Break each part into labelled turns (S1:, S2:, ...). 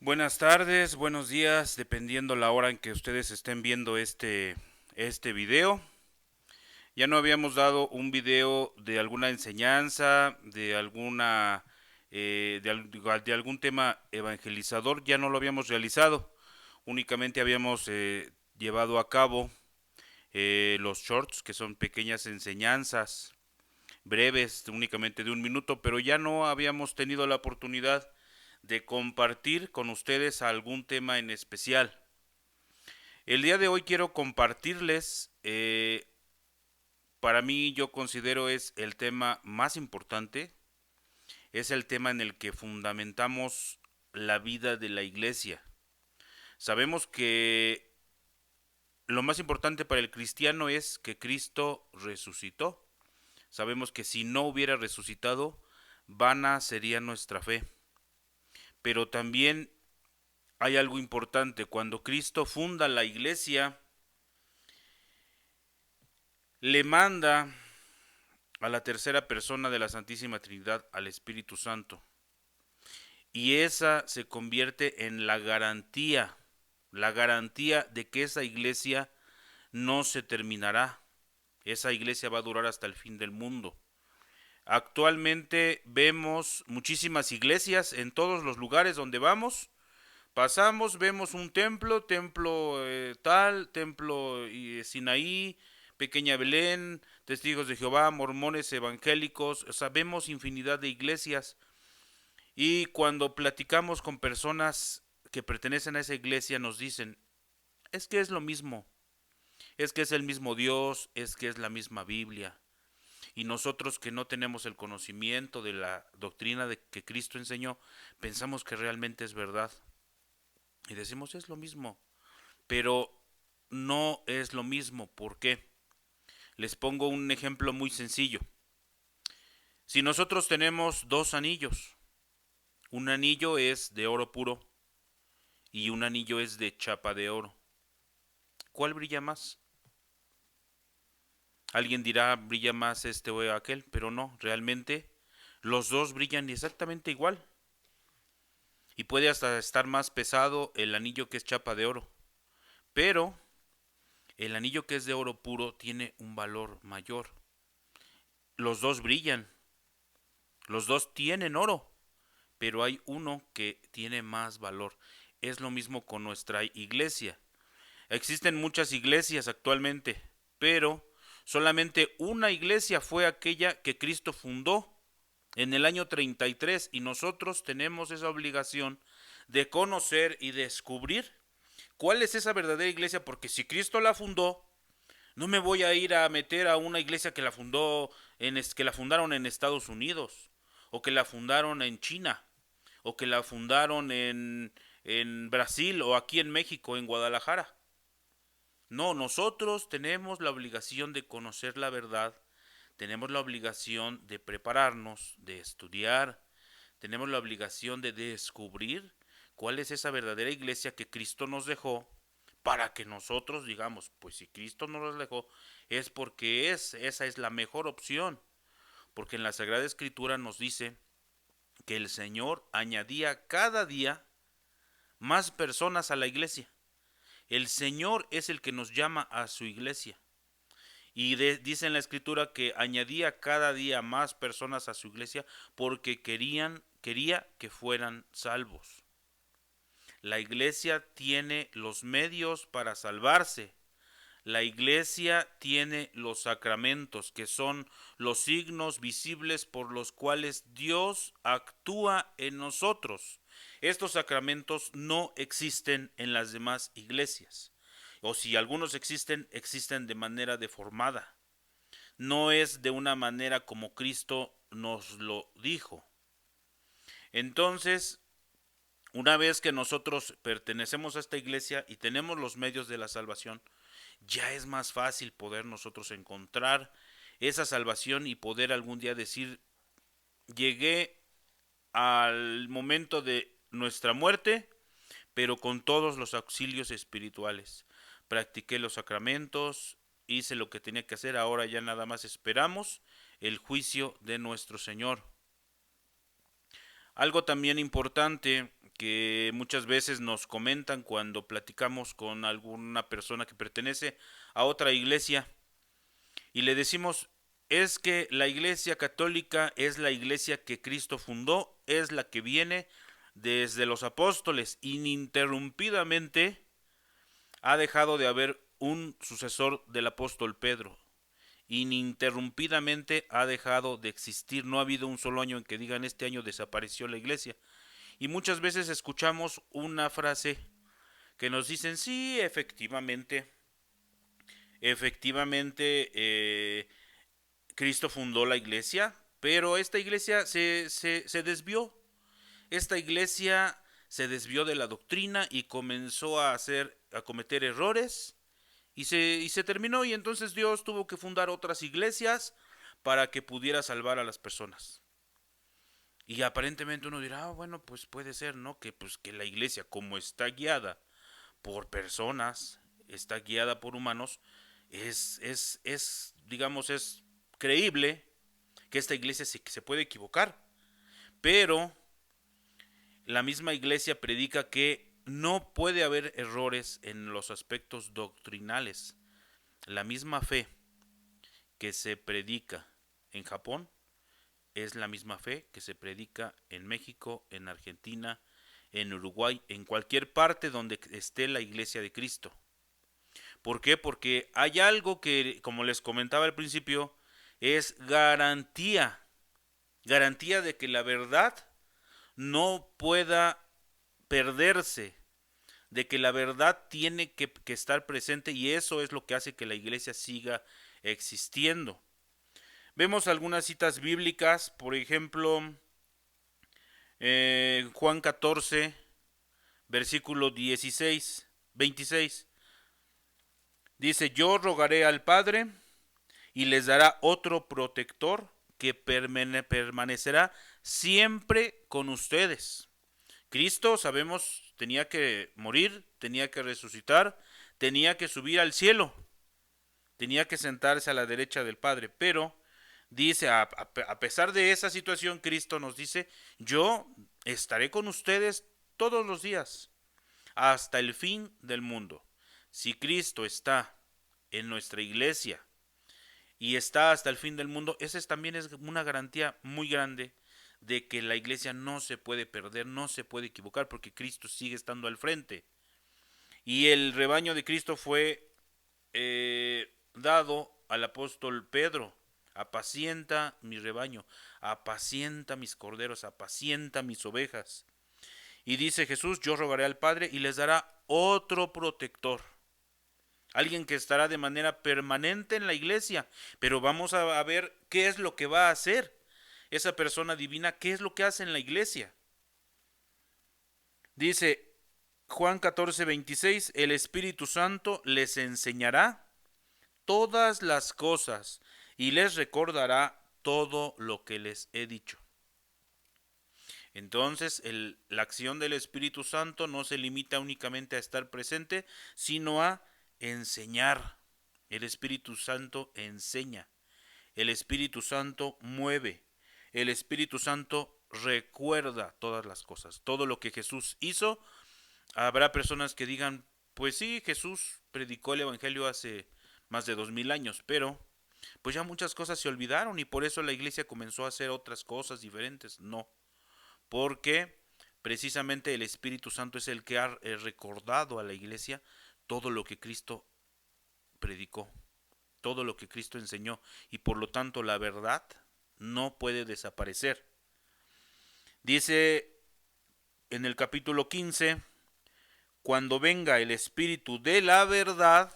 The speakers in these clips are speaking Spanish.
S1: Buenas tardes, buenos días, dependiendo la hora en que ustedes estén viendo este video. Ya no habíamos dado un video de alguna enseñanza, de alguna de algún tema evangelizador, ya no lo habíamos realizado. Únicamente habíamos llevado a cabo los shorts, que son pequeñas enseñanzas breves, únicamente de un minuto, pero ya no habíamos tenido la oportunidad de compartir con ustedes algún tema en especial. El día de hoy quiero compartirles, para mí yo considero es el tema más importante, es el tema en el que fundamentamos la vida de la iglesia. Sabemos que lo más importante para el cristiano es que Cristo resucitó. Sabemos que si no hubiera resucitado, vana sería nuestra fe. Pero también hay algo importante. Cuando Cristo funda la iglesia, le manda a la tercera persona de la Santísima Trinidad, al Espíritu Santo. Y esa se convierte en la garantía de que esa iglesia no se terminará. Esa iglesia va a durar hasta el fin del mundo. Actualmente vemos muchísimas iglesias en todos los lugares donde vamos. Pasamos, vemos un templo, templo tal, templo Sinaí, Pequeña Belén, Testigos de Jehová, mormones evangélicos, o sea, vemos infinidad de iglesias. Y cuando platicamos con personas que pertenecen a esa iglesia nos dicen, es que es lo mismo, es que es el mismo Dios, es que es la misma Biblia. Y nosotros que no tenemos el conocimiento de la doctrina de que Cristo enseñó, pensamos que realmente es verdad. Y decimos, es lo mismo, pero no es lo mismo. ¿Por qué? Les pongo un ejemplo muy sencillo. Si nosotros tenemos dos anillos, un anillo es de oro puro y un anillo es de chapa de oro, ¿cuál brilla más? Alguien dirá, brilla más este o aquel, pero no, realmente los dos brillan exactamente igual. Y puede hasta estar más pesado el anillo que es chapa de oro. Pero el anillo que es de oro puro tiene un valor mayor. Los dos brillan, los dos tienen oro, pero hay uno que tiene más valor. Es lo mismo con nuestra iglesia. Existen muchas iglesias actualmente, pero solamente una iglesia fue aquella que Cristo fundó en el año 33 y nosotros tenemos esa obligación de conocer y descubrir cuál es esa verdadera iglesia, porque si Cristo la fundó, no me voy a ir a meter a una iglesia que la fundó que la fundaron en Estados Unidos o que la fundaron en China o que la fundaron en Brasil o aquí en México, en Guadalajara. No, nosotros tenemos la obligación de conocer la verdad, tenemos la obligación de prepararnos, de estudiar, tenemos la obligación de descubrir cuál es esa verdadera iglesia que Cristo nos dejó para que nosotros digamos, pues si Cristo nos la dejó es porque esa es la mejor opción, porque en la Sagrada Escritura nos dice que el Señor añadía cada día más personas a la iglesia. El Señor es el que nos llama a su iglesia. Y dice en la escritura que añadía cada día más personas a su iglesia porque quería que fueran salvos. La iglesia tiene los medios para salvarse. La iglesia tiene los sacramentos, que son los signos visibles por los cuales Dios actúa en nosotros. Estos sacramentos no existen en las demás iglesias. O si algunos existen, existen de manera deformada. No es de una manera como Cristo nos lo dijo. Entonces, una vez que nosotros pertenecemos a esta iglesia y tenemos los medios de la salvación, ya es más fácil poder nosotros encontrar esa salvación y poder algún día decir, llegué al momento de nuestra muerte, pero con todos los auxilios espirituales. Practiqué los sacramentos, hice lo que tenía que hacer, ahora ya nada más esperamos el juicio de nuestro Señor. Algo también importante que muchas veces nos comentan cuando platicamos con alguna persona que pertenece a otra iglesia y le decimos, es que la iglesia católica es la iglesia que Cristo fundó, es la que viene desde los apóstoles, ininterrumpidamente ha dejado de haber un sucesor del apóstol Pedro. Ininterrumpidamente ha dejado de existir. No ha habido un solo año en que digan este año desapareció la iglesia. Y muchas veces escuchamos una frase que nos dicen, sí, efectivamente, Cristo fundó la iglesia, pero esta iglesia se desvió. Esta iglesia se desvió de la doctrina y comenzó a cometer errores y se terminó, y entonces Dios tuvo que fundar otras iglesias para que pudiera salvar a las personas. Y aparentemente uno dirá, bueno, pues puede ser, ¿no? Que pues que la iglesia, como está guiada por personas, está guiada por humanos, digamos, es creíble que esta iglesia se puede equivocar. Pero la misma iglesia predica que no puede haber errores en los aspectos doctrinales. La misma fe que se predica en Japón es la misma fe que se predica en México, en Argentina, en Uruguay, en cualquier parte donde esté la iglesia de Cristo. ¿Por qué? Porque hay algo que, como les comentaba al principio, es garantía de que la verdad no pueda perderse, de que la verdad tiene que estar presente, y eso es lo que hace que la iglesia siga existiendo. Vemos algunas citas bíblicas, por ejemplo, Juan 14, versículo 26. Dice, yo rogaré al Padre y les dará otro protector que permanecerá siempre con ustedes. Cristo, sabemos, tenía que morir, tenía que resucitar, tenía que subir al cielo, tenía que sentarse a la derecha del Padre, pero dice, a pesar de esa situación, Cristo nos dice, yo estaré con ustedes todos los días, hasta el fin del mundo. Si Cristo está en nuestra iglesia y está hasta el fin del mundo, esa también es una garantía muy grande de que la iglesia no se puede perder, no se puede equivocar, porque Cristo sigue estando al frente. Y el rebaño de Cristo fue dado al apóstol Pedro. Apacienta mi rebaño, apacienta mis corderos, apacienta mis ovejas. Y dice Jesús, yo rogaré al Padre y les dará otro protector. Alguien que estará de manera permanente en la iglesia. Pero vamos a ver qué es lo que va a hacer esa persona divina, qué es lo que hace en la iglesia. Dice Juan 14:26, el Espíritu Santo les enseñará todas las cosas y les recordará todo lo que les he dicho. Entonces, la acción del Espíritu Santo no se limita únicamente a estar presente, sino a enseñar. El Espíritu Santo enseña. El Espíritu Santo mueve. El Espíritu Santo recuerda todas las cosas. Todo lo que Jesús hizo. Habrá personas que digan, pues sí, Jesús predicó el Evangelio hace más de 2000 años, pero pues ya muchas cosas se olvidaron y por eso la iglesia comenzó a hacer otras cosas diferentes. No, porque precisamente el Espíritu Santo es el que ha recordado a la iglesia todo lo que Cristo predicó, todo lo que Cristo enseñó, y por lo tanto la verdad no puede desaparecer. Dice en el capítulo 15, cuando venga el Espíritu de la verdad,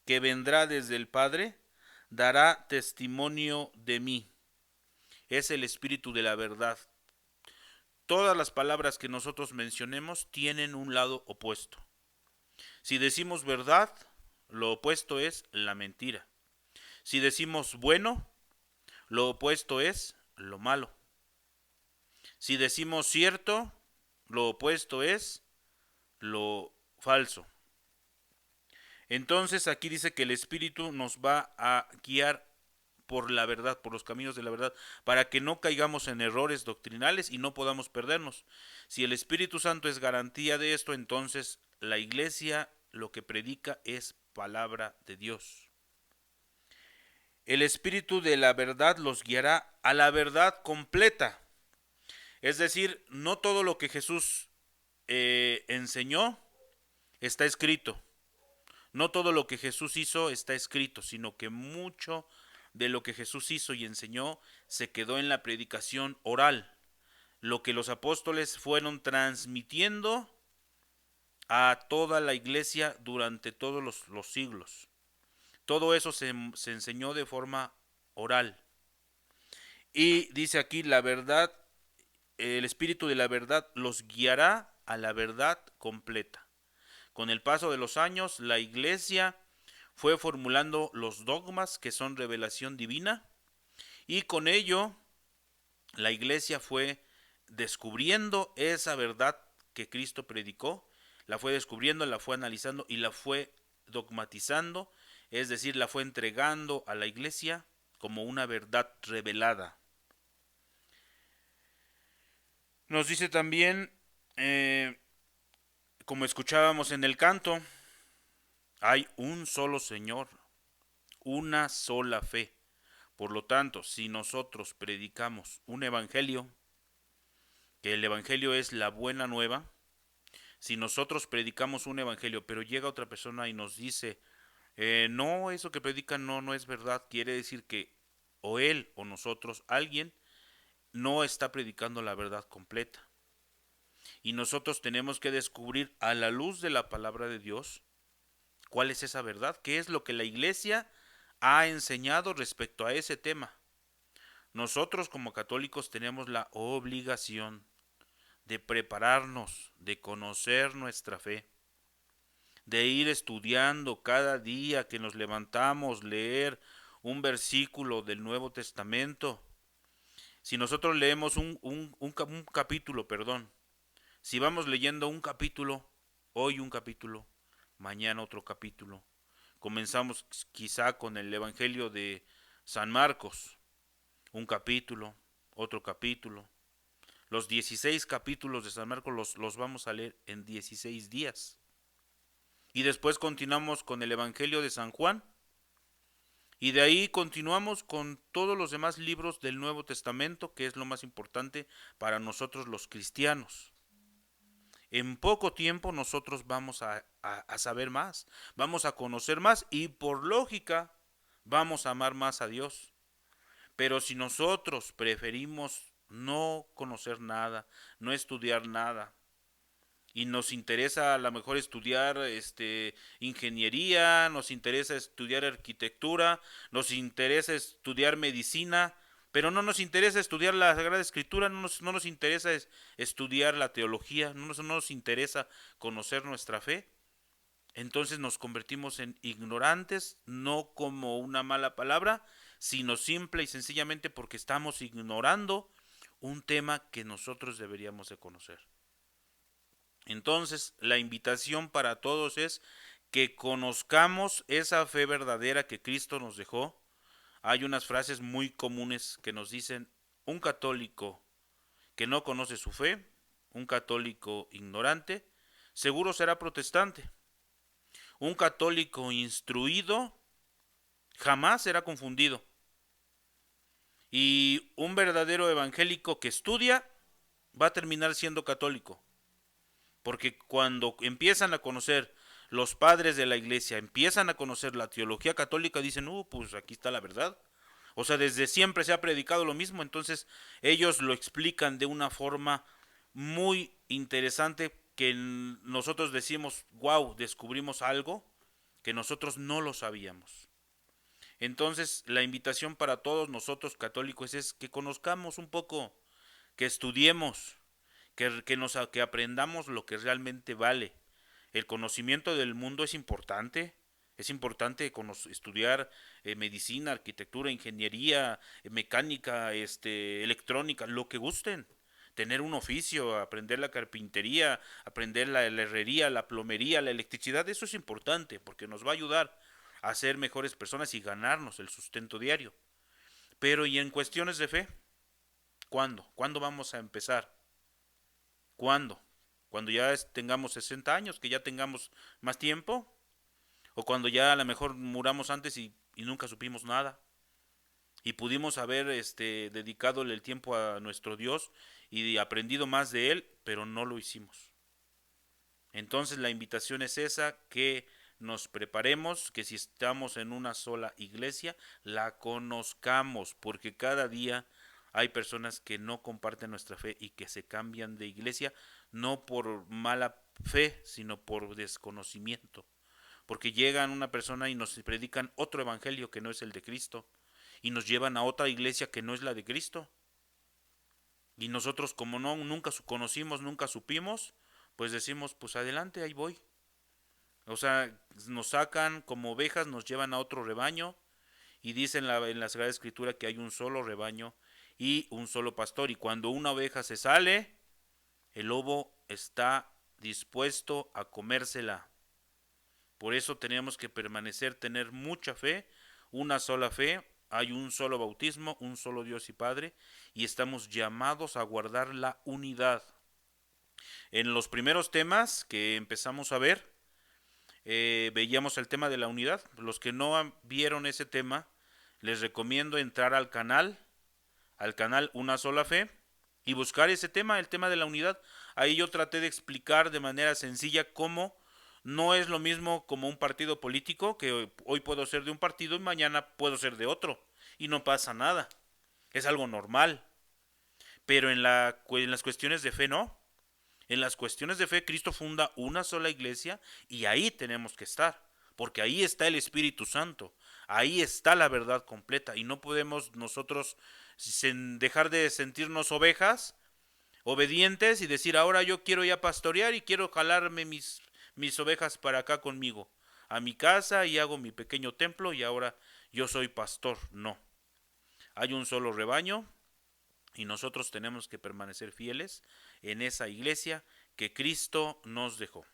S1: que vendrá desde el Padre, dará testimonio de mí. Es el Espíritu de la verdad. Todas las palabras que nosotros mencionemos tienen un lado opuesto. Si decimos verdad, lo opuesto es la mentira. Si decimos bueno, lo opuesto es lo malo. Si decimos cierto, lo opuesto es lo falso. Entonces aquí dice que el Espíritu nos va a guiar por la verdad, por los caminos de la verdad, para que no caigamos en errores doctrinales y no podamos perdernos. Si el Espíritu Santo es garantía de esto, entonces la iglesia lo que predica es palabra de Dios. El Espíritu de la verdad los guiará a la verdad completa. Es decir, no todo lo que Jesús enseñó está escrito. No todo lo que Jesús hizo está escrito, sino que mucho de lo que Jesús hizo y enseñó se quedó en la predicación oral. Lo que los apóstoles fueron transmitiendo a toda la iglesia durante todos los siglos. Todo eso se enseñó de forma oral. Y dice aquí, la verdad, el Espíritu de la verdad los guiará a la verdad completa. Con el paso de los años, la iglesia fue formulando los dogmas que son revelación divina y con ello la iglesia fue descubriendo esa verdad que Cristo predicó, la fue descubriendo, la fue analizando y la fue dogmatizando, es decir, la fue entregando a la iglesia como una verdad revelada. Nos dice también, como escuchábamos en el canto, hay un solo Señor, una sola fe. Por lo tanto, si nosotros predicamos un evangelio, que el evangelio es la buena nueva, si nosotros predicamos un evangelio, pero llega otra persona y nos dice, no, eso que predican no es verdad, quiere decir que o él o nosotros, alguien, no está predicando la verdad completa. Y nosotros tenemos que descubrir a la luz de la palabra de Dios cuál es esa verdad, qué es lo que la iglesia ha enseñado respecto a ese tema. Nosotros como católicos tenemos la obligación de prepararnos, de conocer nuestra fe, de ir estudiando cada día que nos levantamos, leer un versículo del Nuevo Testamento. Si nosotros leemos un capítulo, si vamos leyendo un capítulo, hoy un capítulo, mañana otro capítulo, comenzamos quizá con el Evangelio de San Marcos, un capítulo, otro capítulo. Los 16 capítulos de San Marcos los vamos a leer en 16 días. Y después continuamos con el Evangelio de San Juan. Y de ahí continuamos con todos los demás libros del Nuevo Testamento, que es lo más importante para nosotros los cristianos. En poco tiempo nosotros vamos a saber más, vamos a conocer más y por lógica vamos a amar más a Dios. Pero si nosotros preferimos no conocer nada, no estudiar nada, y nos interesa a lo mejor estudiar ingeniería, nos interesa estudiar arquitectura, nos interesa estudiar medicina, pero no nos interesa estudiar la Sagrada Escritura, no nos interesa estudiar la teología, no nos interesa conocer nuestra fe, entonces nos convertimos en ignorantes, no como una mala palabra, sino simple y sencillamente porque estamos ignorando un tema que nosotros deberíamos de conocer. Entonces, la invitación para todos es que conozcamos esa fe verdadera que Cristo nos dejó. Hay unas frases muy comunes que nos dicen, un católico que no conoce su fe, un católico ignorante, seguro será protestante. Un católico instruido jamás será confundido. Y un verdadero evangélico que estudia va a terminar siendo católico. Porque cuando empiezan a conocer los padres de la iglesia, empiezan a conocer la teología católica, dicen, pues aquí está la verdad. O sea, desde siempre se ha predicado lo mismo, entonces ellos lo explican de una forma muy interesante que nosotros decimos, wow, descubrimos algo que nosotros no lo sabíamos. Entonces, la invitación para todos nosotros católicos es que conozcamos un poco, que estudiemos, que aprendamos lo que realmente vale. El conocimiento del mundo es importante estudiar medicina, arquitectura, ingeniería, mecánica, electrónica, lo que gusten. Tener un oficio, aprender la carpintería, aprender la herrería, la plomería, la electricidad, eso es importante porque nos va a ayudar a ser mejores personas y ganarnos el sustento diario. Pero ¿y en cuestiones de fe? ¿Cuándo? ¿Cuándo vamos a empezar? ¿Cuándo? ¿Cuando ya tengamos 60 años, que ya tengamos más tiempo? ¿O cuando ya a lo mejor muramos antes y nunca supimos nada? Y pudimos haber dedicadole el tiempo a nuestro Dios y aprendido más de Él, pero no lo hicimos. Entonces la invitación es esa, que nos preparemos, que si estamos en una sola iglesia, la conozcamos, porque cada día hay personas que no comparten nuestra fe y que se cambian de iglesia, no por mala fe, sino por desconocimiento. Porque llegan una persona y nos predican otro evangelio que no es el de Cristo, y nos llevan a otra iglesia que no es la de Cristo. Y nosotros, como no nunca conocimos, nunca supimos, pues decimos, pues adelante, ahí voy. O sea, nos sacan como ovejas, nos llevan a otro rebaño, y dice en la Sagrada Escritura que hay un solo rebaño y un solo pastor, y cuando una oveja se sale, el lobo está dispuesto a comérsela. Por eso tenemos que permanecer, tener mucha fe, una sola fe, hay un solo bautismo, un solo Dios y Padre, y estamos llamados a guardar la unidad. En los primeros temas que empezamos a ver, veíamos el tema de la unidad. Los que no vieron ese tema, les recomiendo entrar al canal Una Sola Fe, y buscar ese tema, el tema de la unidad. Ahí yo traté de explicar de manera sencilla cómo no es lo mismo como un partido político, que hoy puedo ser de un partido y mañana puedo ser de otro, y no pasa nada. Es algo normal. Pero en las cuestiones de fe no. En las cuestiones de fe, Cristo funda una sola iglesia y ahí tenemos que estar, porque ahí está el Espíritu Santo, ahí está la verdad completa, y no podemos nosotros dejar de sentirnos ovejas, obedientes, y decir, ahora yo quiero ya pastorear y quiero jalarme mis ovejas para acá conmigo, a mi casa, y hago mi pequeño templo y ahora yo soy pastor. No, hay un solo rebaño, y nosotros tenemos que permanecer fieles en esa iglesia que Cristo nos dejó.